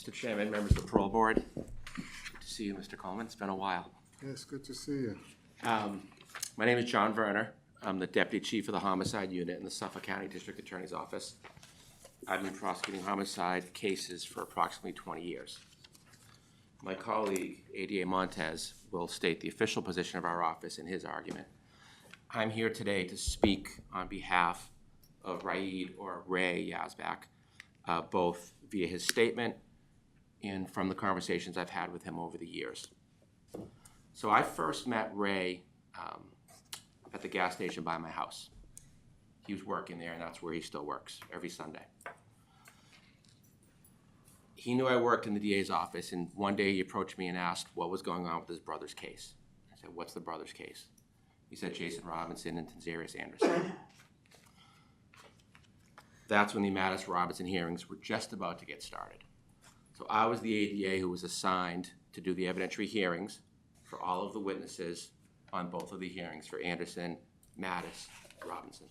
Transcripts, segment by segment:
Mr. Chairman, members of the parole board, good to see you, Mr. Coleman. It's been a while. Yes, good to see you. My name is John Werner. I'm the Deputy Chief of the Homicide Unit in the Suffolk County District Attorney's Office. I've been prosecuting homicide cases for approximately 20 years. My colleague, ADA Montez, will state the official position of our office in his argument. I'm here today to speak on behalf of Ray Yazbek, both via his statement and from the conversations I've had with him over the years. So I first met Ray at the gas station by my house. He was working there, and that's where he still works every Sunday. He knew I worked in the DA's office, and one day he approached me and asked what was going on with his brother's case. I said, "What's the brother's case?" He said, "Jason Robinson and Tanzarius Anderson." That's when the Mattis Robinson hearings were just about to get started. So I was the ADA who was assigned to do the evidentiary hearings for all of the witnesses on both of the hearings for Anderson, Mattis, Robinson.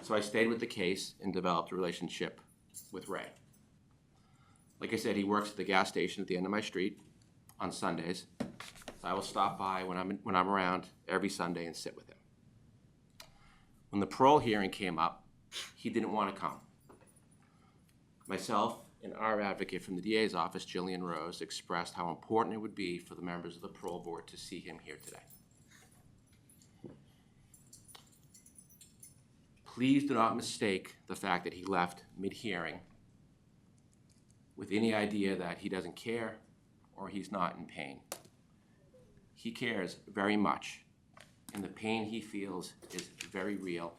So I stayed with the case and developed a relationship with Ray. Like I said, he works at the gas station at the end of my street on Sundays. So I will stop by when I'm around every Sunday and sit with him. When the parole hearing came up, he didn't want to come. Myself and our advocate from the DA's office, Jillian Rose, expressed how important it would be for the members of the parole board to see him here today. Please do not mistake the fact that he left mid-hearing with any idea that he doesn't care or he's not in pain. He cares very much, and the pain he feels is very real,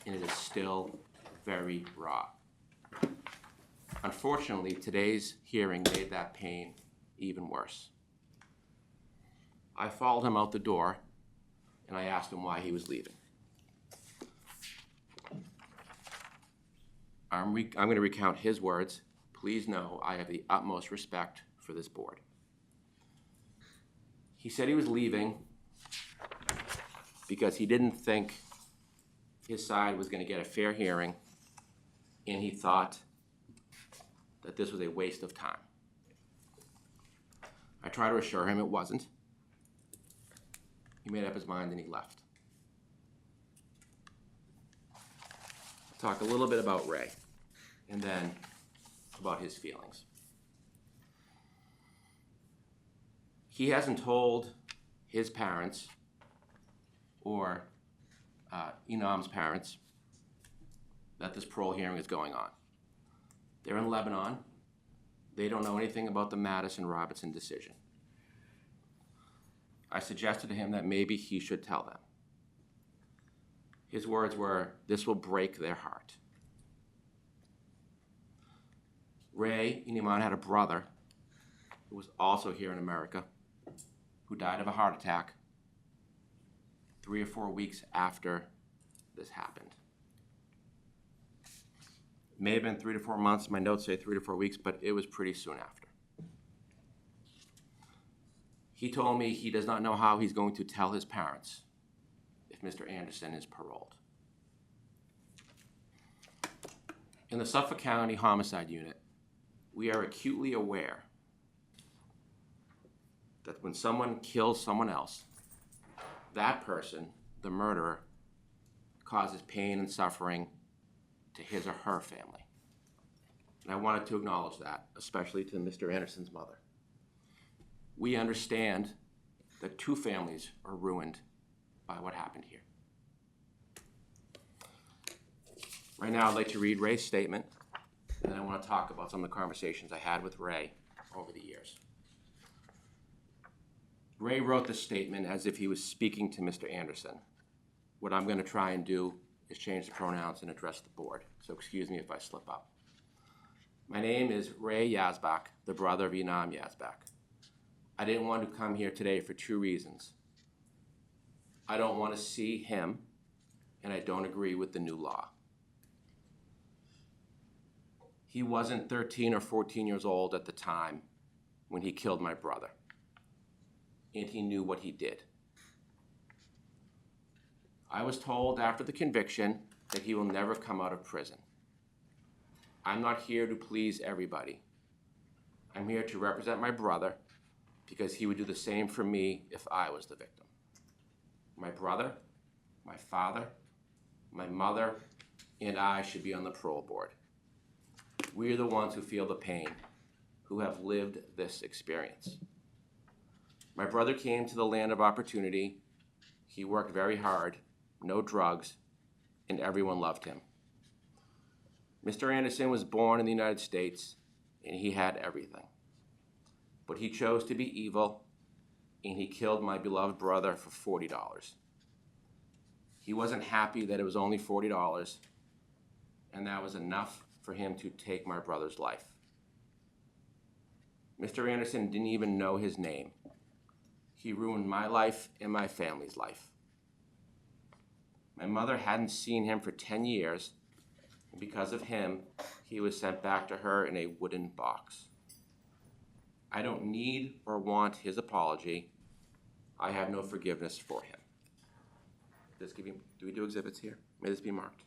and it is still very raw. Unfortunately, today's hearing made that pain even worse. I followed him out the door, and I asked him why he was leaving. I'm going to recount his words. Please know I have the utmost respect for this board. He said he was leaving because he didn't think his side was going to get a fair hearing, and he thought that this was a waste of time. I tried to assure him it wasn't. He made up his mind and he left. I'll talk a little bit about Ray and then about his feelings. He hasn't told his parents or Inaam's parents that this parole hearing is going on. They're in Lebanon. They don't know anything about the Mattis and Robinson decision. I suggested to him that maybe he should tell them. His words were, "This will break their heart." Ray Inaam had a brother who was also here in America who died of a heart attack 3 or 4 weeks after this happened. It may have been 3 to 4 months. My notes say 3 to 4 weeks, but it was pretty soon after. He told me he does not know how he's going to tell his parents if Mr. Anderson is paroled. In the Suffolk County Homicide Unit, we are acutely aware that when someone kills someone else, that person, the murderer, causes pain and suffering to his or her family. And I wanted to acknowledge that, especially to Mr. Anderson's mother. We understand that 2 families are ruined by what happened here. Right now, I'd like to read Ray's statement, and then I want to talk about some of the conversations I had with Ray over the years. Ray wrote this statement as if he was speaking to Mr. Anderson. What I'm going to try and do is change the pronouns and address the board, so excuse me if I slip up. My name is Ray Yazbek, the brother of Inaam Yazbek. I didn't want to come here today for 2 reasons. I don't want to see him, and I don't agree with the new law. He wasn't 13 or 14 years old at the time when he killed my brother, and he knew what he did. I was told after the conviction that he will never come out of prison. I'm not here to please everybody. I'm here to represent my brother because he would do the same for me if I was the victim. My brother, my father, my mother, and I should be on the parole board. We are the ones who feel the pain, who have lived this experience. My brother came to the land of opportunity. He worked very hard, no drugs, and everyone loved him. Mr. Anderson was born in the United States, and he had everything. But he chose to be evil, and he killed my beloved brother for $40. He wasn't happy that it was only $40, and that was enough for him to take my brother's life. Mr. Anderson didn't even know his name. He ruined my life and my family's life. My mother hadn't seen him for 10 years, and because of him, he was sent back to her in a wooden box. I don't need or want his apology. I have no forgiveness for him. Do we do exhibits here? May this be marked.